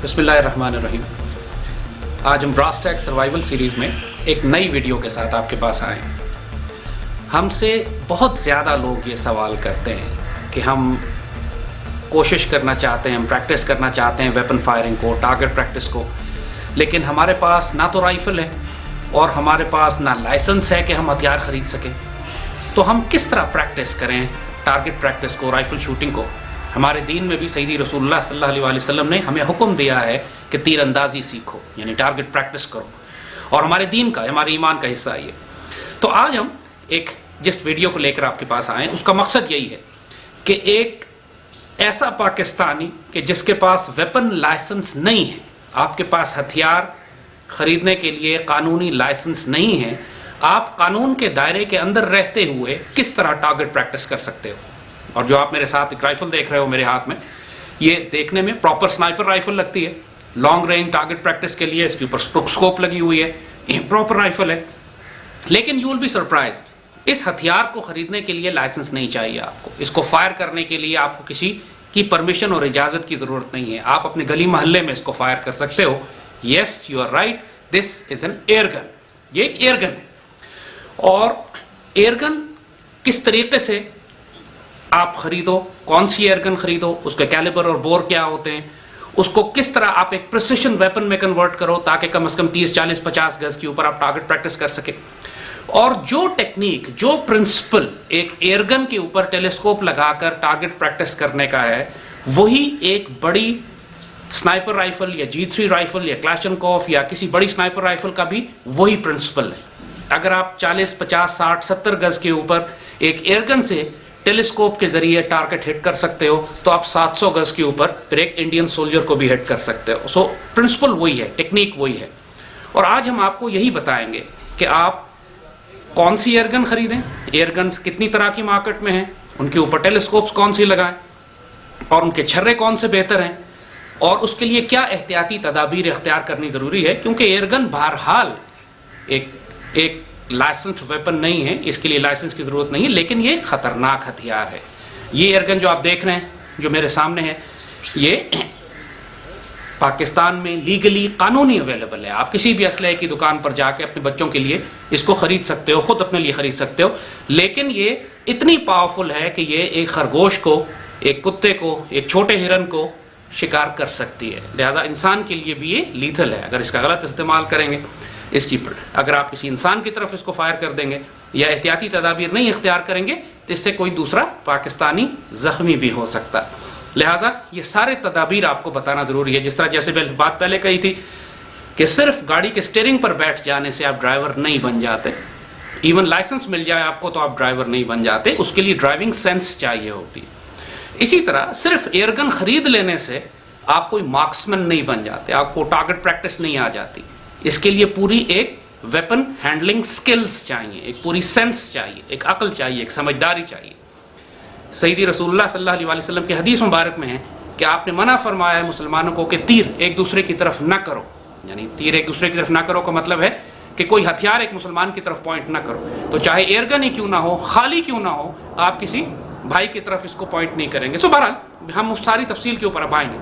बिस्मिल्लाहिर्रहमानिर्रहीम। आज हम ब्रास टैग सर्वाइवल सीरीज़ में एक नई वीडियो के साथ आपके पास आए हैं। हमसे बहुत ज़्यादा लोग ये सवाल करते हैं कि हम कोशिश करना चाहते हैं, हम प्रैक्टिस करना चाहते हैं वेपन फायरिंग को, टारगेट प्रैक्टिस को, लेकिन हमारे पास ना तो राइफ़ल है और हमारे पास ना लाइसेंस है कि हम हथियार ख़रीद सकें। तो हम किस तरह प्रैक्टिस करें टारगेट प्रैक्टिस को, राइफ़ल शूटिंग को? हमारे दीन में भी सैयदी रसूलुल्लाह सल्लल्लाहु अलैहि वसल्लम ने हमें हुक्म दिया है कि तीरंदाजी सीखो, यानी टारगेट प्रैक्टिस करो, और हमारे दीन का, हमारे ईमान का हिस्सा है ये। तो आज हम एक जिस वीडियो को लेकर आपके पास आए हैं उसका मकसद यही है कि एक ऐसा पाकिस्तानी कि जिसके पास वेपन लाइसेंस नहीं है, आपके पास हथियार ख़रीदने के लिए कानूनी लाइसेंस नहीं है, आप कानून के दायरे के अंदर रहते हुए किस तरह टारगेट प्रैक्टिस कर सकते हो। और जो आप मेरे साथ एक राइफ़ल देख रहे हो मेरे हाथ में, ये देखने में प्रॉपर स्नाइपर राइफ़ल लगती है। लॉन्ग रेंज टारगेट प्रैक्टिस के लिए इसके ऊपर स्कोप लगी हुई है, ये प्रॉपर राइफ़ल है। लेकिन यू विल बी सरप्राइज्ड, इस हथियार को ख़रीदने के लिए लाइसेंस नहीं चाहिए आपको। इसको फायर करने के लिए आपको किसी की परमिशन और इजाज़त की ज़रूरत नहीं है। आप अपने गली मोहल्ले में इसको फायर कर सकते हो। Yes, you are right, this is an airgun. ये एक एयरगन है। और एयरगन किस तरीके से आप खरीदो, कौन सी एयरगन खरीदो, उसके कैलिबर और बोर क्या होते हैं, उसको किस तरह आप एक प्रिसिशन वेपन में कन्वर्ट करो ताकि कम से कम 30, 40, 50 गज के ऊपर आप टारगेट प्रैक्टिस कर सके। और जो टेक्निक, जो प्रिंसिपल एक एयरगन के ऊपर टेलीस्कोप लगाकर टारगेट प्रैक्टिस करने का है, वही एक बड़ी स्नाइपर राइफल या G3 राइफल या क्लैशनकोफ या किसी बड़ी स्नाइपर राइफल का भी वही प्रिंसिपल है। अगर आप 40, 50, 60, 70 गज के ऊपर एक एयरगन से टेलीस्कोप के जरिए टारगेट हिट कर सकते हो, तो आप 700 गज के ऊपर फिर एक इंडियन सोल्जर को भी हिट कर सकते हो। सो प्रिंसिपल वही है, टेक्निक वही है। और आज हम आपको यही बताएंगे कि आप कौन सी एयरगन खरीदें, एयरगन्स कितनी तरह की मार्केट में हैं, उनके ऊपर टेलीस्कोप्स कौन सी लगाएं, और उनके छर्रे कौन से बेहतर हैं, और उसके लिए क्या एहतियाती तदाबीर इख्तियार करनी ज़रूरी है। क्योंकि एयरगन बहरहाल एक लाइसेंस्ड वेपन नहीं है, इसके लिए लाइसेंस की ज़रूरत नहीं है, लेकिन ये ख़तरनाक हथियार है। ये एयरगन जो आप देख रहे हैं, जो मेरे सामने है, ये पाकिस्तान में लीगली, कानूनी अवेलेबल है। आप किसी भी असलहे की दुकान पर जाके अपने बच्चों के लिए इसको ख़रीद सकते हो, ख़ुद अपने लिए ख़रीद सकते हो। लेकिन ये इतनी पावरफुल है कि ये एक खरगोश को, एक कुत्ते को, एक छोटे हिरन को शिकार कर सकती है। लिहाजा इंसान के लिए भी ये लीथल है अगर इसका गलत इस्तेमाल करेंगे। इसकी अगर आप किसी इंसान की तरफ इसको फायर कर देंगे या एहतियाती तदाबीर नहीं इख्तियार करेंगे, तो इससे कोई दूसरा पाकिस्तानी ज़ख्मी भी हो सकता है। लिहाजा ये सारे तदाबीर आपको बताना ज़रूरी है। जिस तरह जैसे बात पहले कही थी कि सिर्फ गाड़ी के स्टीयरिंग पर बैठ जाने से आप ड्राइवर नहीं बन जाते, इवन लाइसेंस मिल जाए आपको तो आप ड्राइवर नहीं बन जाते, उसके लिए ड्राइविंग सेंस चाहिए होती है। इसी तरह सिर्फ एयरगन ख़रीद लेने से आप कोई मार्क्समैन नहीं बन जाते, आपको टारगेट प्रैक्टिस नहीं आ जाती। इसके लिए पूरी एक वेपन हैंडलिंग स्किल्स चाहिए, एक पूरी सेंस चाहिए, एक अक्ल चाहिए, एक समझदारी चाहिए। सैयदी रसूलुल्लाह सल्लल्लाहु अलैहि वसल्लम के हदीस मुबारक में है कि आपने मना फरमाया है मुसलमानों को कि तीर एक दूसरे की तरफ ना करो। यानी तीर एक दूसरे की तरफ ना करो का मतलब है कि कोई हथियार एक मुसलमान की तरफ पॉइंट ना करो। तो चाहे एयरगन ही क्यों ना हो, खाली क्यों ना हो, आप किसी भाई की तरफ इसको पॉइंट नहीं करेंगे। सो बहरहाल हम उस सारी तफसील के ऊपर अब आएंगे।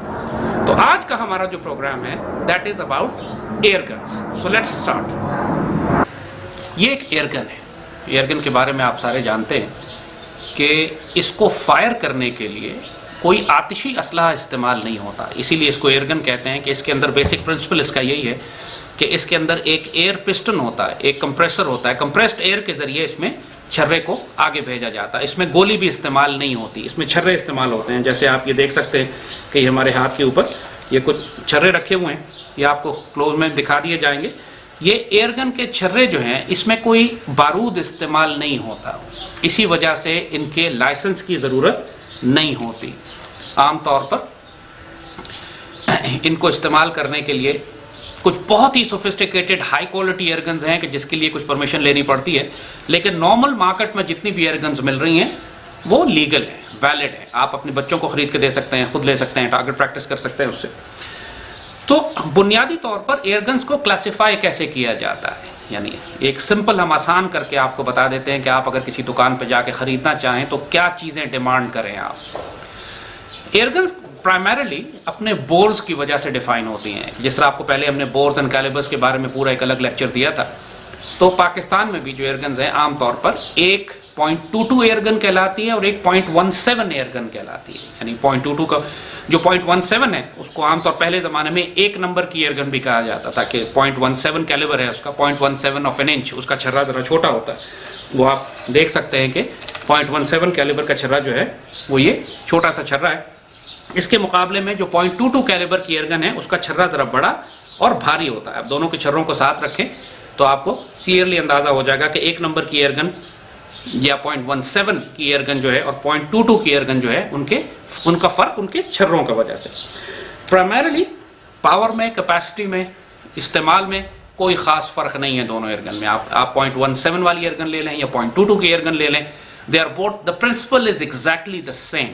तो आज का हमारा जो प्रोग्राम है that is about airguns. So let's start. ये एक एयरगन है। एयरगन के बारे में आप सारे जानते हैं कि इसको फायर करने के लिए कोई आतिशी असलहा इस्तेमाल नहीं होता, इसीलिए इसको एयरगन कहते हैं। कि इसके अंदर बेसिक प्रिंसिपल इसका यही है कि इसके अंदर एक एयर पिस्टन होता है, एक कंप्रेसर होता है। कंप्रेस्ड एयर के ज़रिए इसमें छर्रे को आगे भेजा जाता है। इसमें गोली भी इस्तेमाल नहीं होती, इसमें छर्रे इस्तेमाल होते हैं। जैसे आप ये देख सकते हैं कि हमारे हाथ के ऊपर ये कुछ छर्रे रखे हुए हैं, ये आपको क्लोज में दिखा दिए जाएंगे। ये एयरगन के छर्रे जो हैं, इसमें कोई बारूद इस्तेमाल नहीं होता, इसी वजह से इनके लाइसेंस की ज़रूरत नहीं होती। आम तौर पर इनको इस्तेमाल करने के लिए कुछ बहुत ही सोफिस्टिकेटेड हाई क्वालिटी एयरगन्स हैं कि जिसके लिए कुछ परमिशन लेनी पड़ती है। लेकिन नॉर्मल मार्केट में जितनी भी एयरगन्स मिल रही हैं वो लीगल है, वैलिड है। आप अपने बच्चों को ख़रीद के दे सकते हैं, खुद ले सकते हैं, टारगेट प्रैक्टिस कर सकते हैं उससे। तो बुनियादी तौर पर एयरगन्स को क्लासिफाई कैसे किया जाता है, यानी एक सिंपल हम आसान करके आपको बता देते हैं कि आप अगर किसी दुकान पर जाके ख़रीदना चाहें तो क्या चीज़ें डिमांड करें आप। एयरगन्स प्राइमरीली अपने बोर्स की वजह से डिफाइन होती हैं। जिस तरह आपको पहले हमने बोर्स एंड कैलिबर्स के बारे में पूरा एक अलग लेक्चर दिया था, तो पाकिस्तान में भी जो एयरगन्स हैं आमतौर पर 1.22 एयरगन कहलाती है और 1.17 एयरगन कहलाती है। यानी 0.22 का जो 0.17 है उसको आमतौर पहले ज़माने में 1 नंबर की एयरगन भी कहा जाता था कि 0.17 कैलिबर है उसका, 0.17 ऑफ एन इंच, उसका छर्रा ज़रा छोटा होता है। वो आप देख सकते हैं कि 0.17 कैलिबर का छर्रा जो है वो ये छोटा सा छर्रा है। इसके मुकाबले में जो 0.22 कैलिबर की एयरगन है उसका छर्रा ज़रा बड़ा और भारी होता है। आप दोनों के छर्रों को साथ रखें तो आपको क्लियरली अंदाज़ा हो जाएगा कि 1 नंबर की एयरगन या 0.17 की एयरगन जो है और 0.22 की एयरगन जो है उनका फ़र्क उनके छर्रों की वजह से। प्राइमरीली पावर में, कैपेसिटी में, इस्तेमाल में कोई ख़ास फ़र्क नहीं है दोनों एयरगन में। आप 0.17 वाली एयरगन ले लें या 0.22 की एयरगन ले लें, they are both, the principle is exactly the same.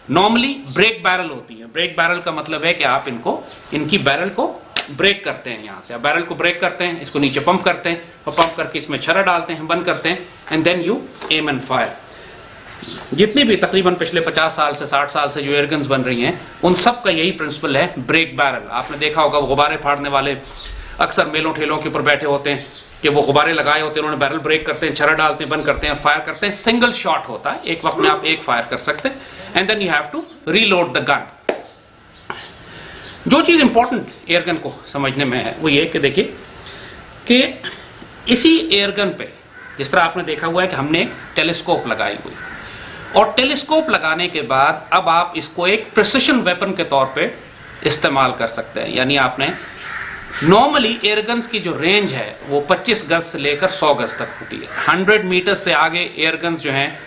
Normally break barrel होती है। ब्रेक बैरल का मतलब है कि आप इनकी बैरल को ब्रेक करते हैं। यहाँ से आप बैरल को ब्रेक करते हैं, इसको नीचे पंप करते हैं और पंप करके इसमें छर्रा डालते हैं, बंद करते हैं, and then you aim and fire. जितनी भी तकरीबन पिछले 50 साल से 60 साल से जो एयरगन्स बन रही हैं उन सब का यही प्रिंसिपल है, ब्रेक बैरल। आपने देखा होगा गुब्बारे फाड़ने वाले अक्सर मेलों ठेलों के ऊपर बैठे होते हैं कि वो गुब्बारे लगाए होते हैं, उन्होंने बैरल ब्रेक करते हैं, छर्रा डालते हैं, बंद करते हैं, फायर करते हैं। सिंगल शॉट होता है, एक वक्त में आप एक फायर कर सकते हैं, and then you have to reload the gun. जो चीज़ इंपॉर्टेंट एयरगन को समझने में है वो ये कि देखिए कि इसी एयरगन पे जिस तरह आपने देखा हुआ है कि हमने एक टेलीस्कोप लगाई हुई, और टेलीस्कोप लगाने के बाद अब आप इसको एक प्रिसिशन वेपन के तौर पे इस्तेमाल कर सकते हैं। यानी आपने नॉर्मली एयरगन्स की जो रेंज है वो 25 गज से लेकर 100 गज तक होती है। 100 मीटर से आगे एयरगन्स जो हैं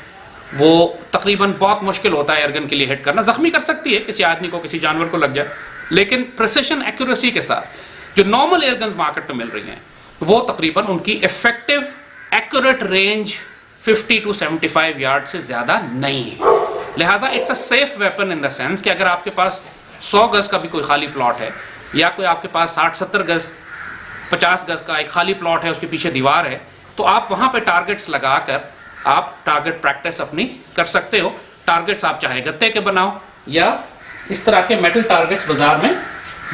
वो तकरीबन बहुत मुश्किल होता है एयरगन के लिए हिट करना। जख्मी कर सकती है किसी आदमी को, किसी जानवर को लग जाए, लेकिन प्रिसिशन एक्यूरेसी के साथ जो नॉर्मल एयरगन्स मार्केट में मिल रही हैं वो तकरीबन उनकी effective accurate range 50 to 75 yard से ज़्यादा नहीं है। लिहाजा it's a safe weapon in the sense कि अगर आपके पास 100 गज का भी कोई खाली प्लॉट है या कोई आपके पास 60-70 गज 50 गज का एक खाली प्लॉट है, उसके पीछे दीवार है, तो आप वहाँ पे टारगेट्स लगाकर आप टारगेट प्रैक्टिस अपनी कर सकते हो। टारगेट्स आप चाहे गत्ते के बनाओ या इस तरह के मेटल टारगेट्स बाजार में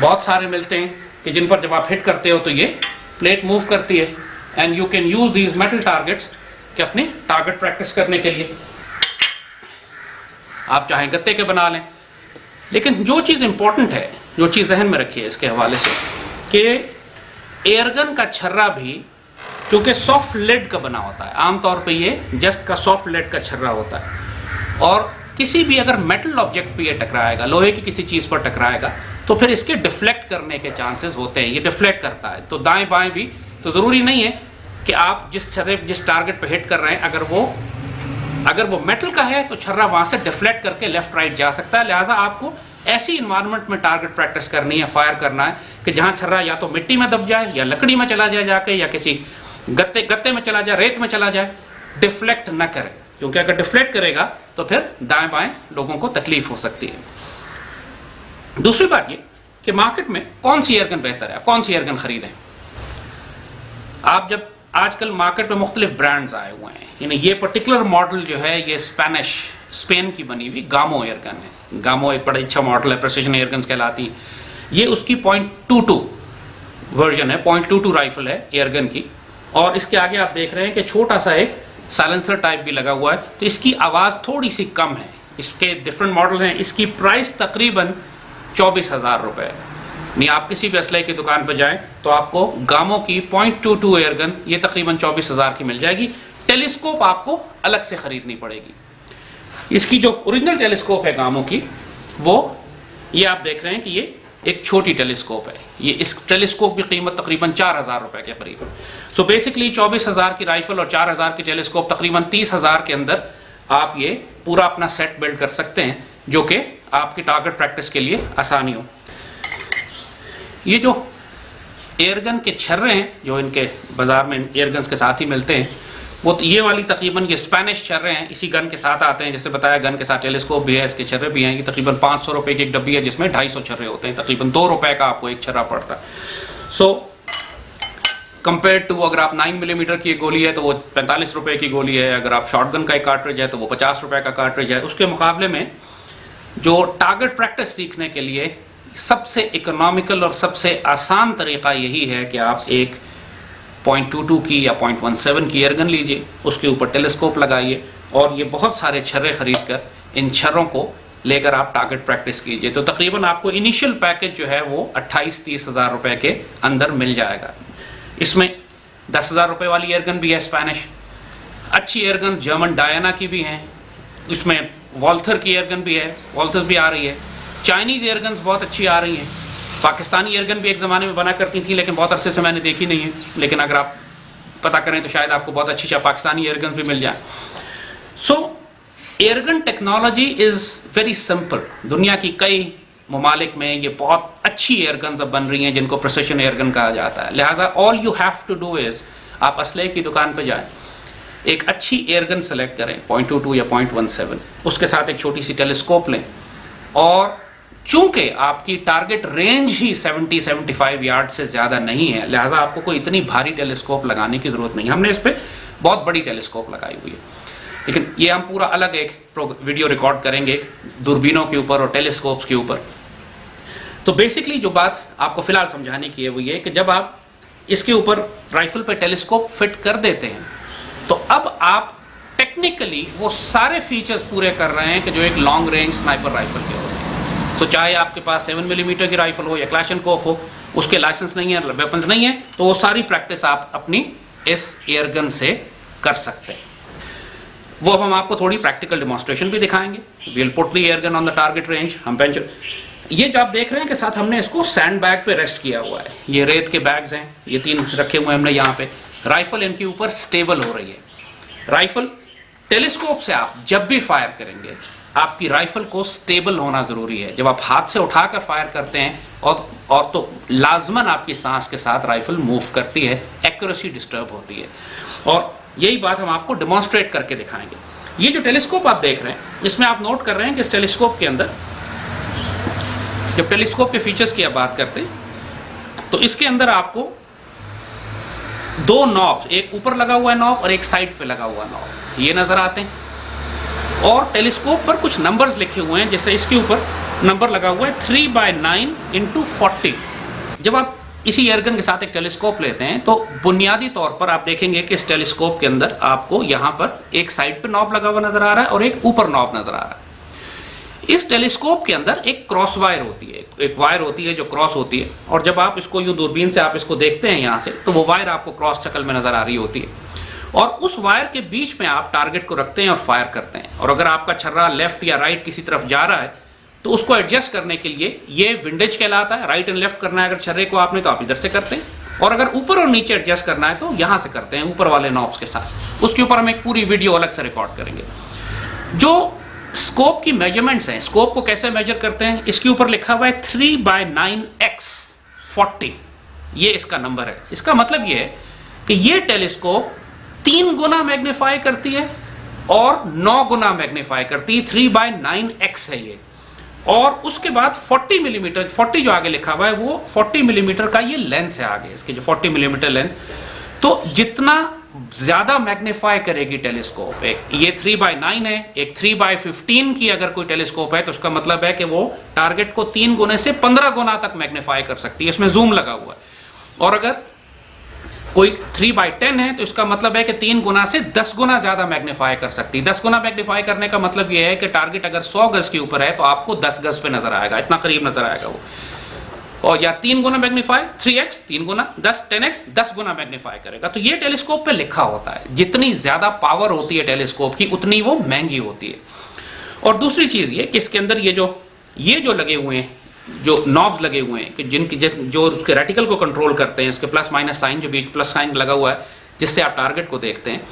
बहुत सारे मिलते हैं कि जिन पर जब आप हिट करते हो तो ये प्लेट मूव करती है, and you can use these metal targets कि अपनी टारगेट प्रैक्टिस करने के लिए। आप चाहे गत्ते के बना लें, लेकिन जो चीज़ इंपॉर्टेंट है, जो चीज़ जहन में रखिए इसके हवाले से कि एयरगन का छर्रा भी क्योंकि सॉफ्ट लेड का बना होता है, आमतौर पे ये जस्ट का सॉफ्ट लेड का छर्रा होता है, और किसी भी अगर मेटल ऑब्जेक्ट पे ये टकराएगा, लोहे की किसी चीज़ पर टकराएगा, तो फिर इसके डिफ्लेक्ट करने के चांसेस होते हैं। ये डिफ्लेक्ट करता है, तो दाएं बाएं भी, तो ज़रूरी नहीं है कि आप जिस टारगेट पे हिट कर रहे हैं अगर वो मेटल का है तो छर्रा वहाँ से डिफ्लेक्ट करके लेफ्ट राइट जा सकता है। लिहाजा आपको ऐसी इन्वायरमेंट में टारगेट प्रैक्टिस करनी है, फायर करना है कि जहाँ छर्रा या तो मिट्टी में दब जाए या लकड़ी में चला जाए जाके, या किसी गत्ते में चला जाए, रेत में चला जाए, डिफ्लेक्ट न करे, क्योंकि अगर डिफ्लेक्ट करेगा तो फिर दाएं बाएं लोगों को तकलीफ हो सकती है। दूसरी बात ये कि मार्केट में कौन सी एयरगन बेहतर है, कौन सी एयरगन खरीदें। आप जब आजकल मार्केट में मुख्तलिफ ब्रांड्स आए हुए हैं, यानी ये पर्टिकुलर मॉडल जो है ये स्पेन की बनी हुई गामो एयरगन है। गामो एक बड़ा अच्छा मॉडल है, प्रिसिशन एयरगन्स कहलाती है। ये उसकी 0.22 वर्जन है, 0.22 राइफल है एयरगन की, और इसके आगे आप देख रहे हैं कि छोटा सा एक साइलेंसर टाइप भी लगा हुआ है, तो इसकी आवाज़ थोड़ी सी कम है। इसके डिफरेंट मॉडल हैं। इसकी प्राइस तकरीबन 24,000 रुपये है। नहीं, आप किसी भी असलहे की दुकान पर जाएं तो आपको गामो की 0.22 एयरगन ये तकरीबन 24,000 की मिल जाएगी। टेलीस्कोप आपको अलग से ख़रीदनी पड़ेगी। इसकी जो ओरिजिनल टेलीस्कोप है गामो की, वो ये आप देख रहे हैं कि ये एक छोटी टेलीस्कोप है। ये इस टेलीस्कोप की कीमत तकरीबन 4,000 रुपये के करीब। सो बेसिकली 24,000 की राइफल और 4,000 की टेलीस्कोप, तकरीबन 30,000 के अंदर आप ये पूरा अपना सेट बिल्ड कर सकते हैं, जो कि आपकी टारगेट प्रैक्टिस के लिए आसानी हो। ये जो एयरगन के छर्रे हैं जो इनके बाज़ार में एयरगन्स के साथ ही मिलते हैं, वो तो ये वाली तकरीबन ये स्पेनिश छर्रे हैं, इसी गन के साथ आते हैं। जैसे बताया, गन के साथ टेलीस्कोप भी है, इसके छर्रे भी हैं। ये तकरीबन 500 रुपये की एक डब्बी है जिसमें 250 छर्रे होते हैं। तकरीबन 2 रुपये का आपको एक छर्रा पड़ता है। सो कंपेयर टू अगर आप 9 मिलीमीटर की एक गोली है तो वो 45 रुपये की गोली है। अगर आप शॉटगन का एक कार्ट्रिज है तो वो 50 रुपये का कार्ट्रिज है। उसके मुकाबले में जो टारगेट प्रैक्टिस सीखने के लिए सबसे इकोनॉमिकल और सबसे आसान तरीका यही है कि आप एक 0.22 की या 0.17 की एयरगन लीजिए, उसके ऊपर टेलीस्कोप लगाइए और ये बहुत सारे छर्रे खरीद कर इन छर्रों को लेकर आप टारगेट प्रैक्टिस कीजिए। तो तकरीबन आपको इनिशियल पैकेज जो है वो 28-30 हज़ार रुपये के अंदर मिल जाएगा। इसमें 10,000 रुपये वाली एयरगन भी है स्पेनिश, अच्छी एयरगन जर्मन डायना की भी हैं, इसमें वॉल्थर की एयरगन भी है, वॉल्थर भी आ रही है, चाइनीज़ एयरगन्स बहुत अच्छी आ रही हैं, पाकिस्तानी एयरगन भी एक ज़माने में बना करती थी लेकिन बहुत अरसे से मैंने देखी नहीं है, लेकिन अगर आप पता करें तो शायद आपको बहुत अच्छी पाकिस्तानी एयरगन भी मिल जाए। So airgun technology is very simple. दुनिया की कई ममालिक में ये बहुत अच्छी एयरगन्स अब बन रही हैं जिनको प्रिसिशन एयरगन कहा जाता है। लिहाजा all you have to do is आप असलहे की दुकान पर जाएं, एक अच्छी एयरगन सेलेक्ट करें 0.22 या 0.17, उसके साथ एक छोटी सी टेलीस्कोप लें और चूंकि आपकी टारगेट रेंज ही 70-75 यार्ड से ज़्यादा नहीं है, लिहाजा आपको कोई इतनी भारी टेलीस्कोप लगाने की ज़रूरत नहीं। हमने इस पर बहुत बड़ी टेलीस्कोप लगाई हुई है, लेकिन ये हम पूरा अलग एक वीडियो रिकॉर्ड करेंगे दूरबीनों के ऊपर और टेलीस्कोप्स के ऊपर। तो बेसिकली जो बात आपको फ़िलहाल समझाने की है वो ये कि जब आप इसके ऊपर राइफल पे टेलीस्कोप फिट कर देते हैं तो अब आप टेक्निकली वो सारे फीचर्स पूरे कर रहे हैं कि जो एक लॉन्ग रेंज स्नाइपर राइफल के होते हैं। तो चाहे आपके पास 7 मिलीमीटर की राइफल हो या क्लैशनकोफ हो, उसके लाइसेंस नहीं है, वेपन्स नहीं है, तो वो सारी प्रैक्टिस आप अपनी इस एयरगन से कर सकते हैं। वो अब हम आपको थोड़ी प्रैक्टिकल डिमॉन्स्ट्रेशन भी दिखाएंगे। We'll put the airgun on the target range. हम पेंचर ये जो आप देख रहे हैं कि साथ हमने इसको सैंड बैग पे रेस्ट किया हुआ है। ये रेत के बैग्स हैं, ये 3 रखे हुए हैं हमने यहाँ पे। राइफल इनके ऊपर स्टेबल हो रही है। राइफल टेलीस्कोप से आप जब भी फायर करेंगे आपकी राइफल को स्टेबल होना ज़रूरी है। जब आप हाथ से उठाकर फायर करते हैं और तो लाजमन आपकी सांस के साथ राइफल मूव करती है, एक्यूरेसी डिस्टर्ब होती है। और यही बात हम आपको डिमॉन्स्ट्रेट करके दिखाएंगे। ये जो टेलीस्कोप आप देख रहे हैं, इसमें आप नोट कर रहे हैं कि इस टेलीस्कोप के अंदर, जब टेलीस्कोप के फीचर्स की आप बात करते हैं तो इसके अंदर आपको 2 नॉब, एक ऊपर लगा हुआ है नॉब और एक साइड पे लगा हुआ नॉब, ये नजर आते हैं। और टेलीस्कोप पर कुछ नंबर्स लिखे हुए हैं, जैसे इसके ऊपर नंबर लगा हुआ है 3/9 × 40। जब आप इसी एयरगन के साथ एक टेलीस्कोप लेते हैं तो बुनियादी तौर पर आप देखेंगे कि इस टेलीस्कोप के अंदर आपको यहाँ पर एक साइड पे नॉब लगा हुआ नजर आ रहा है और एक ऊपर नॉब नजर आ रहा है। इस टेलीस्कोप के अंदर एक क्रॉस वायर होती है, एक वायर होती है जो क्रॉस होती है, और जब आप इसको यूं दूरबीन से आप इसको देखते हैं यहाँ से, तो वो वायर आपको क्रॉस शक्ल में नजर आ रही होती है। और उस वायर के बीच में आप टारगेट को रखते हैं और फायर करते हैं। और अगर आपका छर्रा लेफ्ट या राइट किसी तरफ जा रहा है तो उसको एडजस्ट करने के लिए ये विंडेज कहलाता है। राइट एंड लेफ्ट करना है अगर छर्रे को आपने तो आप इधर से करते हैं, और अगर ऊपर और नीचे एडजस्ट करना है तो यहाँ से करते हैं, ऊपर वाले नॉब्स के साथ। उसके ऊपर हम एक पूरी वीडियो अलग से रिकॉर्ड करेंगे। जो स्कोप की मेजरमेंट्स हैं, स्कोप को कैसे मेजर करते हैं, इसके ऊपर लिखा हुआ है 3/9x 40, ये इसका नंबर है। इसका मतलब ये है कि ये टेलीस्कोप 3 गुना मैग्नीफाई करती है और 9 गुना मैग्नीफाई करती है। 3/9x है ये। और उसके बाद 40 मिलीमीटर, 40 जो आगे लिखा हुआ है वो 40 मिलीमीटर का ये लेंस है आगे, इसके जो 40 मिलीमीटर लेंस। तो जितना ज्यादा मैग्नीफाई करेगी टेलीस्कोप, एक ये 3/9 है, एक 3/15 की अगर कोई टेलीस्कोप है तो उसका मतलब है कि वो टारगेट को 3 गुने से 15 गुना तक मैग्नीफाई कर सकती है, इसमें जूम लगा हुआ है। और अगर कोई 3/10 है तो इसका मतलब है कि 3 गुना से 10 गुना ज्यादा मैग्नीफाई कर सकती है। 10 गुना मैग्नीफाई करने का मतलब यह है कि टारगेट अगर 100 गज के ऊपर है तो आपको 10 गज पे नजर आएगा, इतना करीब नजर आएगा वो। और या 3 गुना मैग्नीफाई, 3x 3 गुना, 10x 10 गुना मैग्नीफाई करेगा। तो ये टेलीस्कोप पे लिखा होता है। जितनी ज्यादा पावर होती है टेलीस्कोप की उतनी वो महंगी होती है। और दूसरी चीज ये कि इसके अंदर ये जो लगे हुए हैं, जो नॉब्स लगे हुए हैं कि जिनकी जो उसके रेटिकल को कंट्रोल करते हैं, उसके प्लस माइनस साइन, जो बीच प्लस साइन लगा हुआ है जिससे आप टारगेट को देखते हैं,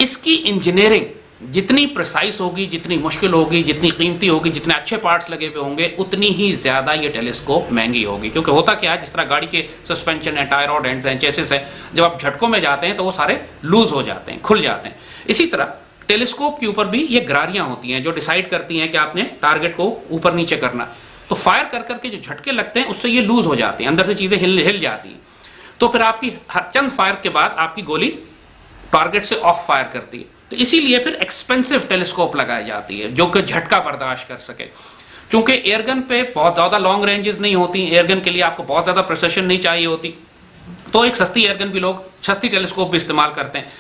इसकी इंजीनियरिंग जितनी प्रिसाइज होगी, जितनी मुश्किल होगी, जितनी कीमती होगी, जितने अच्छे पार्ट्स लगे हुए होंगे, उतनी ही ज्यादा ये टेलीस्कोप महंगी होगी। क्योंकि होता क्या है, जिस तरह गाड़ी के सस्पेंशन है, टायर रॉड एंड्स हैं, चेसिस है, जब आप झटकों में जाते हैं तो वो सारे लूज हो जाते हैं, खुल जाते हैं। इसी तरह टेलीस्कोप के ऊपर भी ये ग्रारियां होती हैं जो डिसाइड करती हैं कि आपने टारगेट को ऊपर नीचे करना। तो फायर कर करके जो झटके लगते हैं उससे ये लूज हो जाती हैं, अंदर से चीजें हिल जाती हैं। तो फिर आपकी हर चंद फायर के बाद आपकी गोली टारगेट से ऑफ फायर करती है। तो इसीलिए फिर एक्सपेंसिव टेलीस्कोप लगाई जाती है जो कि झटका बर्दाश्त कर सके। चूंकि एयरगन पे बहुत ज़्यादा लॉन्ग रेंजेस नहीं होती, एयरगन के लिए आपको बहुत ज़्यादा प्रिसिशन नहीं चाहिए होती, तो एक सस्ती एयरगन भी लोग सस्ती टेलीस्कोप भी इस्तेमाल करते हैं।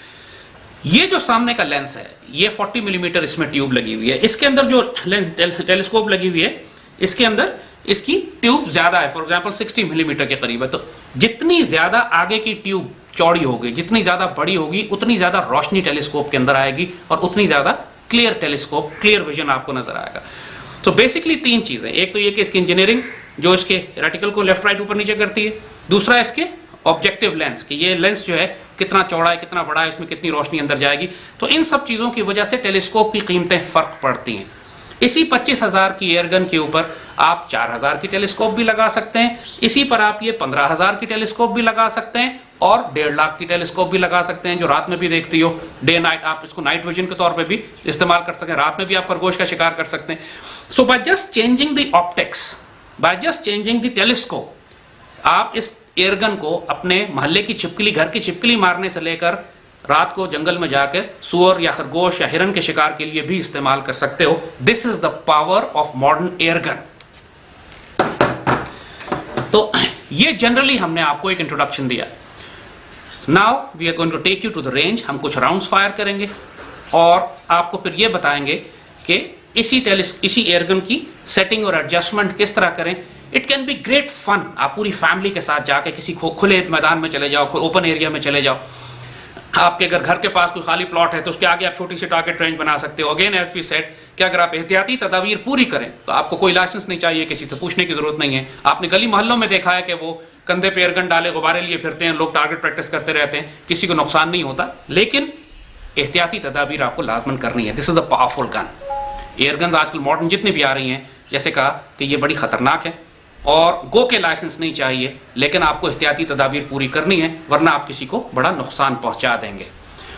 ये जो सामने का लेंस है, ये 40 मिलीमीटर इसमें ट्यूब लगी हुई है। इसके अंदर जो टेलीस्कोप लगी हुई है, इसके अंदर इसकी ट्यूब ज्यादा है, फॉर एग्जांपल 60 मिलीमीटर के करीब है। तो जितनी ज्यादा आगे की ट्यूब चौड़ी होगी, जितनी ज्यादा बड़ी होगी, उतनी ज्यादा रोशनी टेलीस्कोप के अंदर आएगी और उतनी ज्यादा क्लियर टेलीस्कोप, क्लियर विजन आपको नजर आएगा। तो बेसिकली तीन चीजें, एक तो ये कि इसकी इंजीनियरिंग जो इसके रेटिकल को लेफ्ट राइट ऊपर नीचे करती है, दूसरा इसके ऑब्जेक्टिव लेंस कि ये लेंस जो है कितना चौड़ा है, कितना बड़ा है, इसमें कितनी रोशनी अंदर जाएगी। तो इन सब चीज़ों की वजह से टेलीस्कोप की कीमतें फ़र्क पड़ती हैं। इसी 25,000 की एयरगन के ऊपर आप 4,000 की टेलीस्कोप भी लगा सकते हैं, इसी पर आप ये 15,000 की टेलीस्कोप भी लगा सकते हैं और 1.5 लाख की टेलीस्कोप भी लगा सकते हैं जो रात में भी देखती हो, डे नाइट। आप इसको नाइट विजन के तौर पे भी इस्तेमाल कर सकते हैं, रात में भी आप खरगोश का शिकार कर सकते हैं। So by just changing the optics, by just changing the telescope, आप इस एयरगन को अपने मोहल्ले की छिपकली, घर की छिपकली मारने से लेकर रात को जंगल में जाकर सुअर या खरगोश या हिरन के शिकार के लिए भी इस्तेमाल कर सकते हो। This is the power of modern airgun. तो ये जनरली हमने आपको एक इंट्रोडक्शन दिया। Now we are going to take you to the range. हम कुछ राउंड्स फायर करेंगे और आपको फिर ये बताएंगे कि इसी एयरगन की सेटिंग और एडजस्टमेंट किस तरह करें। It can be great fun. आप पूरी फैमिली के साथ जाके किसी खुले मैदान में चले जाओ, ओपन एरिया में चले जाओ। आपके अगर घर के पास कोई खाली प्लॉट है तो उसके आगे आप छोटी सी टारगेट रेंज बना सकते हो। अगेन एज वी सेड कि अगर आप एहतियाती तदाबीर पूरी करें तो आपको कोई लाइसेंस नहीं चाहिए, किसी से पूछने की जरूरत नहीं है। आपने गली मोहल्लों में देखा है कि वो कंधे पे एयरगन डाले गुब्बारे लिए फिरते हैं, लोग टारगेट प्रैक्टिस करते रहते हैं, किसी को नुकसान नहीं होता। लेकिन एहतियाती तदाबीर आपको लाजमन करनी है। This is a powerful gun. Airgun आजकल मॉडर्न जितनी भी आ रही हैं, जैसे कहा कि ये बड़ी खतरनाक है और गो के लाइसेंस नहीं चाहिए, लेकिन आपको एहतियाती तदाबीर पूरी करनी है, वरना आप किसी को बड़ा नुकसान पहुंचा देंगे।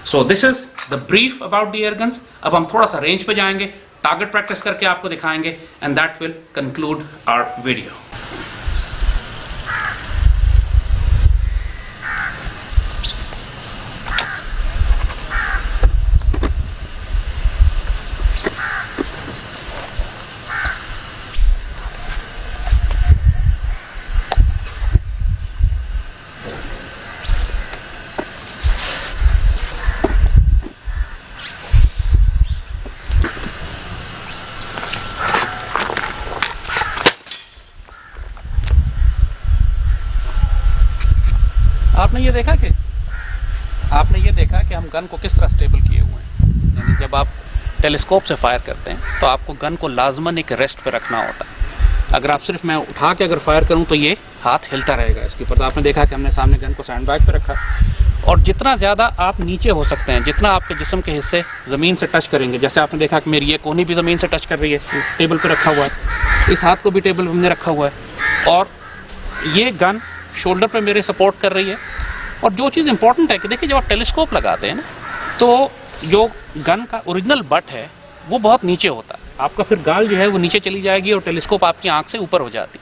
So this is the brief about the airguns. अब हम थोड़ा सा रेंज पे जाएंगे, टारगेट प्रैक्टिस करके आपको दिखाएंगे and that will conclude our video. आपने ये देखा कि हम गन को किस तरह स्टेबल किए हुए हैं। यानी जब आप टेलीस्कोप से फायर करते हैं तो आपको गन को लाजमन एक रेस्ट पे रखना होता है। अगर आप सिर्फ मैं उठा के अगर फायर करूं तो ये हाथ हिलता रहेगा इसके ऊपर। तो आपने देखा कि हमने सामने गन को सैंड बैग पे रखा और जितना ज़्यादा आप नीचे हो सकते हैं, जितना आपके जिस्म के हिस्से ज़मीन से टच करेंगे, जैसे आपने देखा कि मेरी ये कोहनी भी ज़मीन से टच कर रही है, टेबल पर रखा हुआ है, इस हाथ को भी टेबल पर हमने रखा हुआ है और ये गन शोल्डर पर मेरे सपोर्ट कर रही है। और जो चीज़ इंपॉर्टेंट है कि देखिए जब आप टेलीस्कोप लगाते हैं ना तो जो गन का ओरिजिनल बट है वो बहुत नीचे होता है, आपका फिर गाल जो है वो नीचे चली जाएगी और टेलीस्कोप आपकी आंख से ऊपर हो जाती।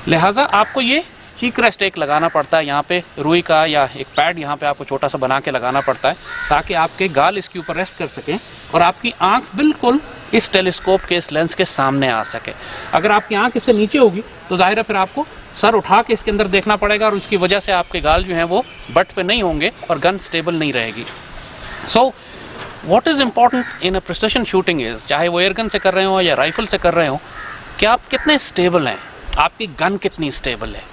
लिहाजा आपको ये चीक रेस्ट एक लगाना पड़ता है यहाँ पे, रुई का या एक पैड यहाँ पे आपको छोटा सा बना के लगाना पड़ता है ताकि आपके गाल इसके ऊपर रेस्ट कर सकें और आपकी आंख बिल्कुल इस टेलीस्कोप के इस लेंस के सामने आ सके। अगर आपकी आंख इससे नीचे होगी तो जाहिर है फिर आपको सर उठा के इसके अंदर देखना पड़ेगा और उसकी वजह से आपके गाल जो हैं वो बट पे नहीं होंगे और गन स्टेबल नहीं रहेगी। So what is important in a precision shooting is, चाहे वो एयरगन से कर रहे हो या राइफल से कर रहे हो, कि आप कितने स्टेबल हैं, आपकी गन कितनी स्टेबल है।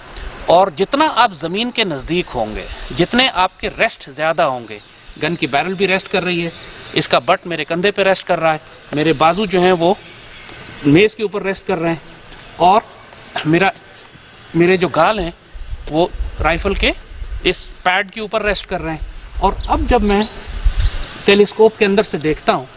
और जितना आप ज़मीन के नज़दीक होंगे, जितने आपके रेस्ट ज़्यादा होंगे, गन की बैरल भी रेस्ट कर रही है, इसका बट मेरे कंधे पे रेस्ट कर रहा है, मेरे बाजू जो हैं वो मेज़ के ऊपर रेस्ट कर रहे हैं और मेरे जो गाल हैं वो राइफल के इस पैड के ऊपर रेस्ट कर रहे हैं। और अब जब मैं टेलीस्कोप के अंदर से देखता हूँ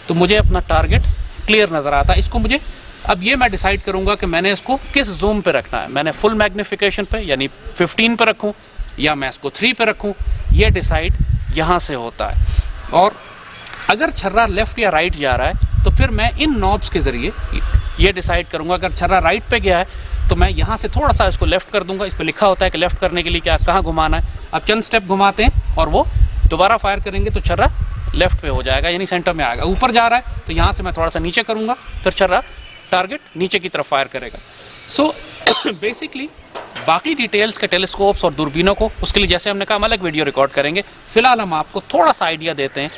तो मुझे अपना टारगेट क्लियर नज़र आता है। इसको मुझे अब ये मैं डिसाइड करूँगा कि मैंने इसको किस जूम पे रखना है, मैंने फुल मैग्नीफिकेशन पे यानी 15 पे रखूँ या मैं इसको 3 पे रखूँ, ये डिसाइड यहाँ से होता है। और अगर छर्रा लेफ़्ट या राइट जा रहा है तो फिर मैं इन नॉब्स के ज़रिए ये डिसाइड करूँगा। अगर छर्रा राइट पे गया है तो मैं यहाँ से थोड़ा सा इसको लेफ़्ट कर दूंगा। इस पर लिखा होता है कि लेफ़्ट करने के लिए क्या कहाँ घुमाना है। अब चंद स्टेप घुमाते हैं और वो दोबारा फायर करेंगे तो छर्रा लेफ्ट पे हो जाएगा, यानी सेंटर में आएगा। ऊपर जा रहा है तो यहाँ से मैं थोड़ा सा नीचे करूँगा, फिर छर्रा टारगेट नीचे की तरफ फायर करेगा। सो बेसिकली बाकी डिटेल्स के टेलीस्कोप्स और दूरबीनों को, उसके लिए जैसे हमने कहा हम अलग वीडियो रिकॉर्ड करेंगे। फिलहाल हम आपको थोड़ा सा आइडिया देते हैं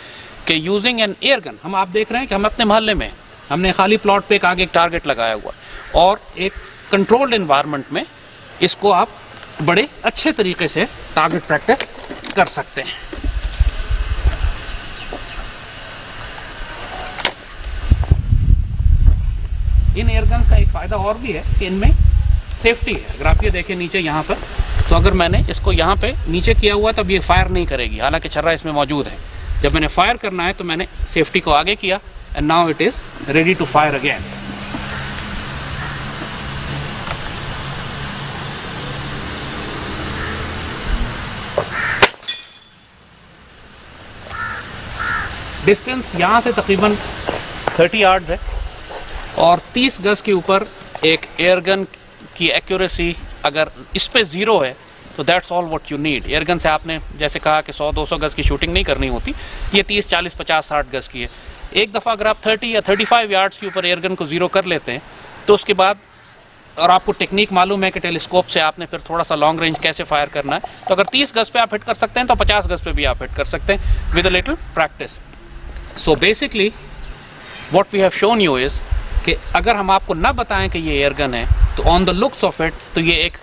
कि यूजिंग एन एयर गन, हम आप देख रहे हैं कि हम अपने मोहल्ले में हमने खाली प्लॉट पे एक आगे एक टारगेट लगाया हुआ और एक कंट्रोल्ड एनवायरनमेंट में इसको आप बड़े अच्छे तरीके से टारगेट प्रैक्टिस कर सकते हैं। इन एयरगन्स का एक फ़ायदा और भी है कि इनमें सेफ्टी है। अगर आप ये देखें नीचे यहाँ पर, तो अगर मैंने इसको यहाँ पे नीचे किया हुआ है तो अब ये फायर नहीं करेगी, हालांकि छर्रा इसमें मौजूद है। जब मैंने फायर करना है तो मैंने सेफ्टी को आगे किया and now it is ready to fire again. Distance यहाँ से तकरीबन 30 यार्ड्स है और 30 गज के ऊपर एक एयरगन की एक्यूरेसी अगर इस पे ज़ीरो है तो that's all what you need. Airgun से आपने जैसे कहा कि 100-200 गज की शूटिंग नहीं करनी होती, ये 30, 40, 50, 60 गज की है। एक दफ़ा अगर आप 30 या 35 यार्ड्स के ऊपर एयरगन को ज़ीरो कर लेते हैं तो उसके बाद, और आपको टेक्निक मालूम है कि टेलीस्कोप से आपने फिर थोड़ा सा लॉन्ग रेंज कैसे फायर करना है, तो अगर 30 गज पे आप हिट कर सकते हैं तो 50 गज पे भी आप हिट कर सकते हैं with a little practice. So basically what we have shown you is कि अगर हम आपको ना बताएं कि ये एयरगन है तो on the looks of it तो ये एक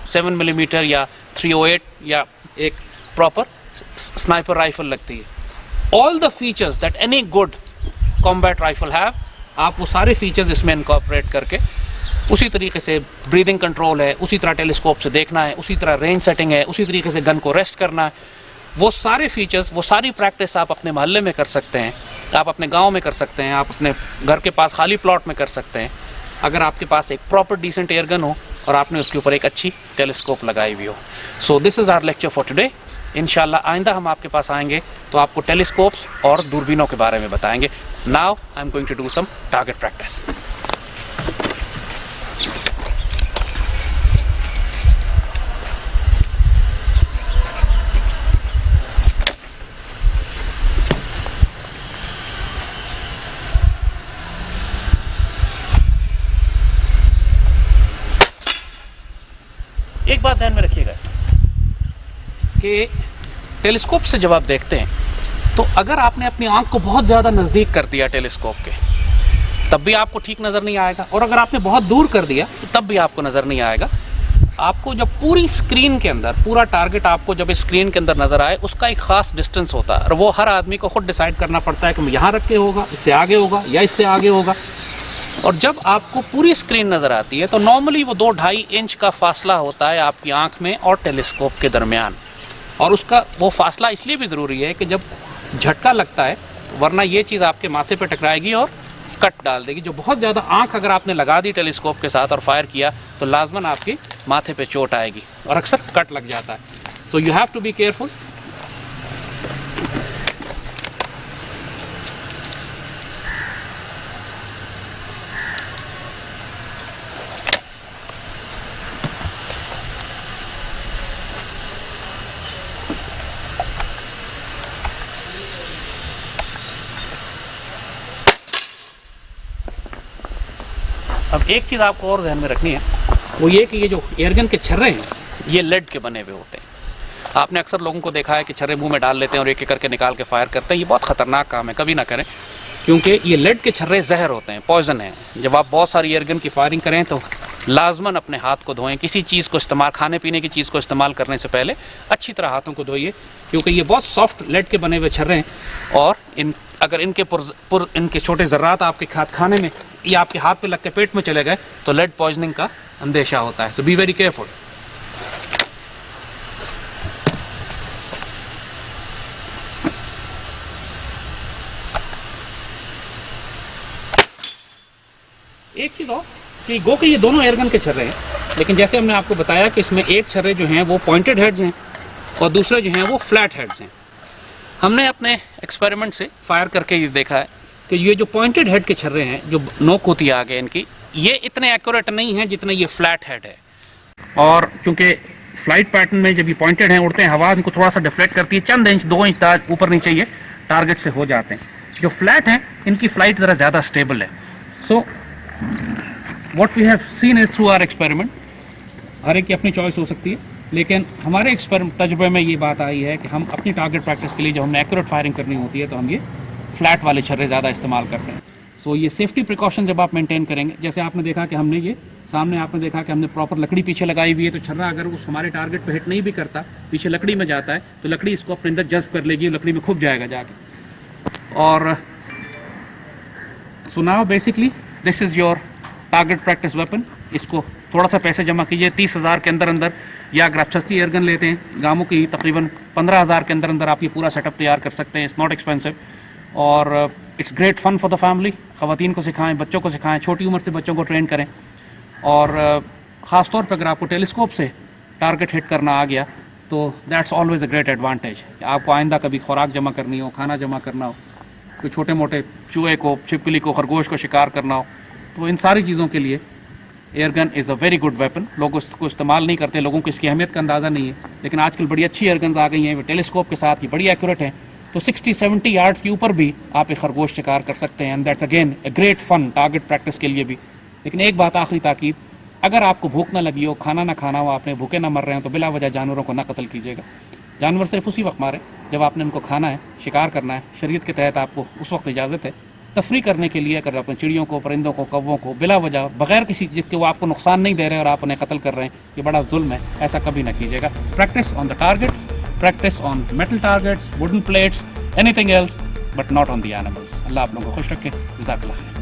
7 मिलीमीटर या 308 या एक प्रॉपर स्नाइपर राइफल लगती है। All the features that any good combat rifle have, आप वो सारे फीचर्स इसमें इनकॉर्पोरेट करके, उसी तरीके से ब्रीदिंग कंट्रोल है, उसी तरह टेलीस्कोप से देखना है, उसी तरह रेंज सेटिंग है, उसी तरीके से गन को रेस्ट करना है, वो सारे फीचर्स, वो सारी प्रैक्टिस आप अपने मोहल्ले में कर सकते हैं, आप अपने गांव में कर सकते हैं, आप अपने घर के पास खाली प्लॉट में कर सकते हैं, अगर आपके पास एक प्रॉपर डिसेंट एयरगन हो और आपने उसके ऊपर एक अच्छी टेलीस्कोप लगाई हुई हो। So this is our lecture for today. इंशाल्लाह आइंदा हम आपके पास आएंगे तो आपको टेलीस्कोप्स और दूरबीनों के बारे में बताएंगे। Now I am going to do some target practice. एक बात ध्यान में रखिएगा कि टेलीस्कोप से जब आप देखते हैं तो अगर आपने अपनी आंख को बहुत ज़्यादा नज़दीक कर दिया टेलीस्कोप के तब भी आपको ठीक नज़र नहीं आएगा, और अगर आपने बहुत दूर कर दिया तो तब भी आपको नज़र नहीं आएगा। आपको जब पूरी स्क्रीन के अंदर, पूरा टारगेट आपको जब स्क्रीन के अंदर नज़र आए, उसका एक ख़ास डिस्टेंस होता है और वो हर आदमी को खुद डिसाइड करना पड़ता है कि यहाँ रख के होगा, इससे आगे होगा या इससे आगे होगा। और जब आपको पूरी स्क्रीन नज़र आती है तो नॉर्मली वो 2-2.5 इंच का फासला होता है आपकी आंख में और टेलीस्कोप के दरमियान, और उसका वो फासला इसलिए भी ज़रूरी है कि जब झटका लगता है, वरना ये चीज़ आपके माथे पे टकराएगी और कट डाल देगी। जो बहुत ज़्यादा आंख अगर आपने लगा दी टेलीस्कोप के साथ और फायर किया तो लाजमन आपकी माथे पे चोट आएगी और अक्सर कट लग जाता है। So you have to be careful. अब एक चीज़ आपको और ध्यान में रखनी है, वो ये कि ये जो एयरगन के छर्रे हैं ये लेड के बने हुए होते हैं। आपने अक्सर लोगों को देखा है कि छर्रे मुंह में डाल लेते हैं और एक एक करके निकाल के फायर करते हैं। ये बहुत ख़तरनाक काम है, कभी ना करें, क्योंकि ये लेड के छर्रे जहर होते हैं, पॉइजन है। जब आप बहुत सारी एयरगन की फायरिंग करें तो लाजमन अपने हाथ को धोएं। किसी चीज़ को इस्तेमाल, खाने पीने की चीज़ को इस्तेमाल करने से पहले अच्छी तरह हाथों को धोइए, क्योंकि ये बहुत सॉफ्ट लेड के बने हुए छर्रे हैं और अगर इनके छोटे ज़र्रात आपके खाने में या आपके हाथ पे लग के पेट में चले गए तो लेड पॉइजनिंग का अंदेशा होता है। सो बी वेरी केयरफुल। एक चीज़ और कि गो के ये दोनों एयरगन के छर्रे हैं, लेकिन जैसे हमने आपको बताया कि इसमें एक छर्रे जो हैं वो पॉइंटेड हेड्स हैं और दूसरे जो हैं वो फ्लैट हेड्स हैं। हमने अपने एक्सपेरिमेंट से फायर करके ये देखा है कि ये जो पॉइंटेड हेड के छर्रे हैं, जो नोक होती है आगे इनकी, ये इतने एक्यूरेट नहीं हैं जितने ये फ्लैट हेड है। और क्योंकि फ्लाइट पैटर्न में जब ये पॉइंटेड हैं, उड़ते हैं, हवा इनको थोड़ा सा डिफ्लेक्ट करती है, चंद इंच 2 इंच ऊपर नीचे ये टारगेट से हो जाते हैं। जो फ्लैट हैं इनकी फ्लाइट ज़रा ज़्यादा स्टेबल है। So what we have seen is through our experiment, हर एक की अपनी चॉइस हो सकती है, लेकिन हमारे एक्सपेरिमेंट तजुर्बे में ये बात आई है कि हम अपनी टारगेट प्रैक्टिस के लिए जब हमने एक्यूरेट फायरिंग करनी होती है तो हम ये फ्लैट वाले छर्रे ज़्यादा इस्तेमाल करते हैं। सो ये सेफ्टी प्रिकॉशन जब आप मेंटेन करेंगे, जैसे आपने देखा कि हमने ये सामने आपने देखा कि हमने प्रॉपर लकड़ी पीछे लगाई हुई है, तो छर्रा अगर उस हमारे टारगेट पे हिट नहीं भी करता, पीछे लकड़ी में जाता है तो लकड़ी इसको अपने अंदर जज्ब कर लेगी, लकड़ी में खुप जाएगा जाके। और so now basically this is your target practice weapon. इसको थोड़ा सा पैसे जमा कीजिए 30,000 के अंदर अंदर, या अगर आप सस्ती एयरगन लेते हैं गामों की तकरीबन 15,000 के अंदर अंदर आप ये पूरा सेटअप तैयार कर सकते हैं। इट्स नॉट एक्सपेंसिव और it's great fun for the family. ख़वातीन को सिखाएं, बच्चों को सिखाएं, छोटी उम्र से बच्चों को ट्रेन करें। और ख़ास तौर पर अगर आपको टेलीस्कोप से टारगेट हिट करना आ गया तो that's always a great advantage. आपको आइंदा कभी खुराक जमा करनी हो, खाना जमा करना हो, कोई छोटे मोटे चूहे को, छिपकली को, खरगोश को शिकार करना हो, तो इन सारी चीज़ों के लिए airgun is a very good weapon. लोग उसको इस्तेमाल नहीं करते, लोगों को इसकी अहमियत का अंदाज़ा नहीं है, लेकिन आजकल बड़ी अच्छी एयरगन्स आ गई हैं, वे टेलीस्कोप के साथ ये बड़ी एक्यूरेट हैं, तो 60-70 यार्ड्स के ऊपर भी आप एक खरगोश शिकार कर सकते हैं। And that's again a great fun target practice के लिए भी। लेकिन एक बात आखिरी ताकीद, अगर आपको भूख ना लगी हो, खाना ना खाना हो, आपने भूखे ना मर रहे हैं, तो बिला वजह जानवरों को ना कत्ल कीजिएगा। जानवर सिर्फ उसी वक्त मारे जब आपने उनको खाना है, शिकार करना है। शरीयत के तहत आपको उस वक्त इजाज़त है। तफरी करने के लिए अगर अपने चिड़ियों को, परिंदों को, कौवों को बिला वजह बगैर किसी जिसके वो आपको नुकसान नहीं दे रहे और आप उन्हें कत्ल कर रहे हैं, ये बड़ा जुल्म है, ऐसा कभी ना कीजिएगा। Practice on the targets, practice on metal targets, wooden plates, anything else, but not on the animals. Allah आप लोगों को खुश रखे। जज़ाकल्लाह।